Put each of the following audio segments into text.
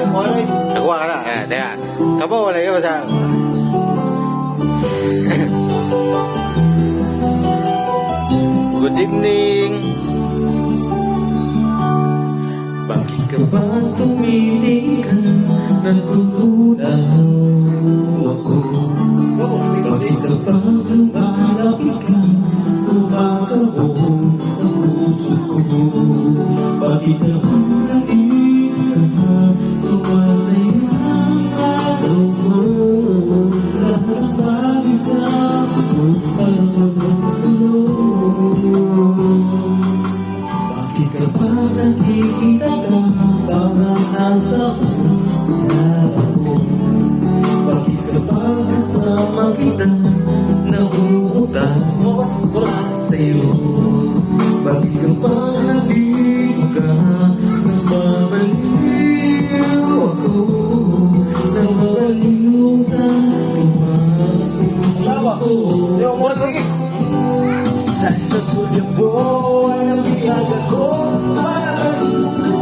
Nakuha ka na. Teka. Kapo, wala ka ba sa... Good evening. Bakit ka ba tumiling ka? Nagtutunan ako. Bakit ka ba lumalapit ka? Kumakaroon ang puso ko. Bakit ka ba nandito ka? Sumasaya ang araw ko. Lahat ng bagay sa akin ay bakit ka ba nakikita ka? Parang nasa una ako. Bakit ka ba kasama kita? Nauutang sa'yo. Bakit ka ba nandito ka? Nababaliw ako. Nababaliw sa sa suya mo ay nabiyag ako. Para masuko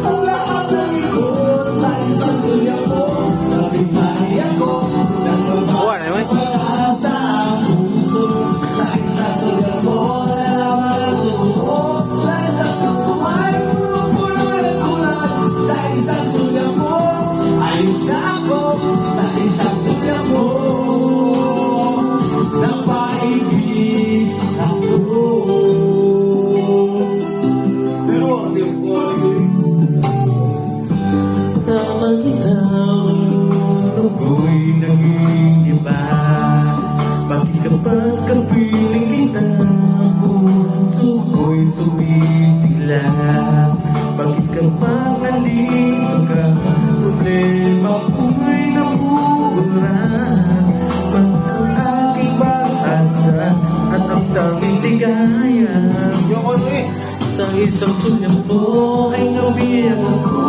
ang lahat ng ito. Sa isang suya mo nabimay ako. Nagmamahal sa puso. Sa isang suya mo nalaman ang buo. Sa isang tukumay puno ng tulad. Sa isang suya mo ayos ako. Sa isang suya mo napaibig ako. Tamang ikaw ako'y naging iba. Bakit kapag kapiling kita puso ko'y sumisila? Bakit kapag nandito ka problema ko'y napura? Bakit ang aking pag-asa at ang daming ligaya? Sa isang sunyang mo ay nabiyag ako.